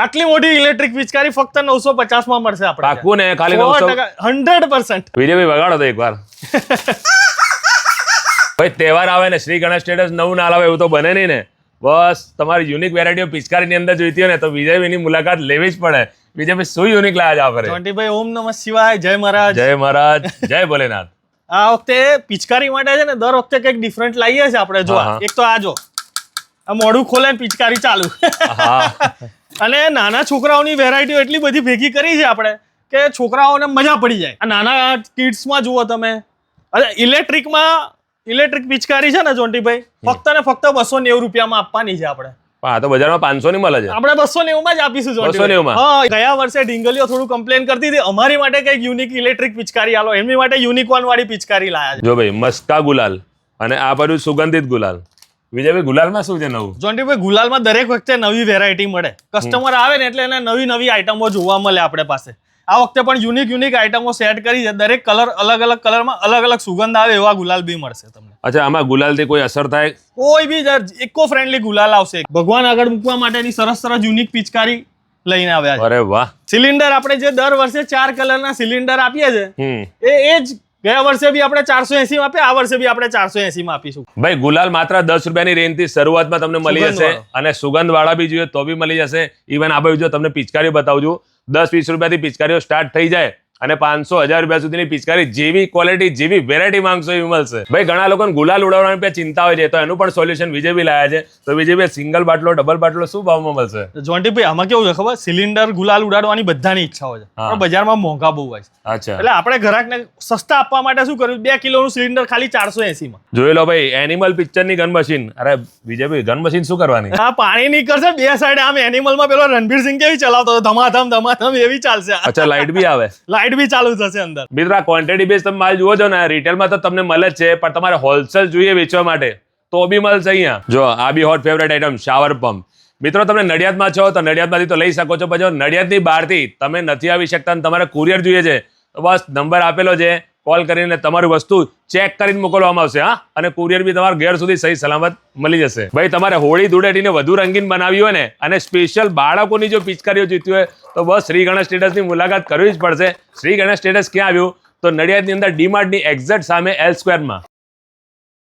આટલી મોટી ઇલેક્ટ્રિક પિચકારી ફક્ત 950 માં મળશે આપણે. પાકું ને? ખાલી 100%. વિજયભાઈ વગાડો તો એકવાર. ભાઈ તહેવાર આવે ને શ્રી ગણેશ ટ્રેડર્સ નવું ના લાવે એવું તો બને નહીં ને. બસ તમારી યુનિક વેરાયટીઓ પિચકારીની અંદર જોઈતી હોય ને તો વિજયભાઈની મુલાકાત લેવી જ પડે. વિજયભાઈ શું યુનિક લાયા છે આ જોન્ટીભાઈ? ઓમ નમઃ શિવાય, જય મહારાજ. જય મહારાજ, જય ભોલેનાથ. આ વખતે પિચકારી માટે છે ને દર વખતે કંઈક ડિફરન્ટ લાવીએ છીએ આપણે. જો એક તો આ જો આ મોઢું ખોલે ને પિચકારી ચાલુ. અને નાના છોકરાઓની વેરાયટીઓ એટલી બધી ભેગી કરી છે આપણે કે છોકરાઓને મજા પડી જાય. આ નાના કિડ્સમાં જુઓ તમે, ઇલેક્ટ્રિક પિચકારી છે ને જોન્ટીભાઈ, ફક્ત ને ફક્ત 290 રૂપિયામાં આપવાની છે આપણે. આ તો બજારમાં 500 ની મળે છે. આપણે 290 માં જ આપીશું. 290 માં. હા, ગયા વર્ષે ઢીંગલીઓ થોડું કમ્પ્લેન કરતી હતી, અમારી માટે કંઈક યુનિક ઇલેક્ટ્રિક પિચકારી આલો, એમની માટે યુનિકોર્ન વાળી પિચકારી લાયા છે. જો ભાઈ મસ્કા ગુલાલ અને આ બધું સુગંધિત ગુલાલ. વિજયભાઈ ગુલાલમાં શું છે નવું? જોન્ટીભાઈ ગુલાલમાં દરેક વખતે નવી વેરાયટી મળે. કસ્ટમર આવે ને એટલે એને નવી આઈટમો જોવા મળે આપણે પાસે. આ વખતે પણ યુનિક આઈટમો સેટ કરી છે. દરેક કલર અલગ કલરમાં અલગ સુગંધ આવે એવા ગુલાલ બી મળશે તમને. અચ્છા, આમાં ગુલાલથી કોઈ અસર થાય? કોઈ બી ઇકો ફ્રેન્ડલી ગુલાલ આવશે. ભગવાન આગળ મૂકવા માટેની સરસ યુનિક પિચકારી લઈને આવ્યા છે. અરે વાહ. સિલિન્ડર આપણે જે દર વર્ષે 4 કલરના સિલિન્ડર આપીએ છે એ જ ગયા વર્ષે બી આપણે 480 માં આપ્યા, આ વર્ષે બી આપણે 480 માં આપીશું. ભાઈ ગુલાલ માત્ર 10 રૂપિયાની રેન્જ થી શરૂઆતમાં તમને મળી જશે અને સુગંધ વાળા બી જોઈએ તો બી મળી જશે. ઇવન આ બાજુ જો તમને પિચકારીઓ બતાવું છું, 10-20 રૂપિયાથી પિચકારીઓ સ્ટાર્ટ થઈ જાય અને 500-1000 રૂપિયા સુધીની પિચકારી જેવી ક્વોલિટી જેવી વેરાયટી માંગશો એવી મળશે. ભાઈ ઘણા લોકોને ગુલાલ ઉડાવવાની ચિંતા હોય છે તો એનું પણ સોલ્યુશન વિજયભાઈ લાયા છે. તો વિજયભાઈ સિંગલ બાટલો ડબલ બાટલો શું ભાવમાં મળશે? જોન્ટીભાઈ આમાં કેવું છે ખબર, સિલિન્ડર ગુલાલ ઉડાડવાની બધાની ઈચ્છા હોય છે પણ બજારમાં મોંઘા બહુ હોય છે. અચ્છા, એટલે આપણે ગ્રાહકને સસ્તા આપવા માટે શું કર્યું, 2 કિલોનું સિલિન્ડર ખાલી 480 માં. જોઈ લો ભાઈ, એનિમલ પિક્ચરની ગન મશીન. અરે વિજયભાઈ ગન મશીન શું કરવાની? આ પાણી નીકળશે બે સાઈડ. આમ એનિમલમાં પેલો રણબીર સિંહ કેવી ચલાવતો હતો, ધમાધમ એવી ચાલશે. અચ્છા, લાઇટ બી આવે? લાઇટ બી ચાલુ થશે. મિત્રો આ ક્વોન્ટિટી બેઝ તમે માલ જુઓ છો ને, રિટેલમાં તો તમને મળે જ છે પણ તમારે હોલસેલ જોઈએ વેચવા માટે તો બી મળશે અહીંયા. જો આ બી hot favourite item shower pump. મિત્રો તમે નડિયાદમાં છો તો નડિયાદમાંથી તો લઈ શકો છો, પણ જો નડિયાદની બહારથી તમે નથી આવી શકતા અને તમારે કુરિયર જોઈએ છે તો બસ નંબર આપેલો છે, કોલ કરીને તમારી વસ્તુ ચેક કરીને મોકલવામાં આવશે. હા, અને કુરિયર બી તમારા ઘેર સુધી સહી સલામત મળી જશે. ભાઈ તમારે હોળી ધૂળેટીને વધુ રંગીન બનાવી હોય ને અને સ્પેશિયલ બાળકોની જો પિચકારીઓ જોઈતી હોય તો બસ શ્રી ગણેશ ટ્રેડર્સની મુલાકાત કરવી જ પડશે. શ્રી ગણેશ ટ્રેડર્સ ક્યાં આવ્યું? તો નડિયાદની અંદર ડીમાર્ટની એક્ઝેક્ટ સામે L સ્ક્વેરમાં.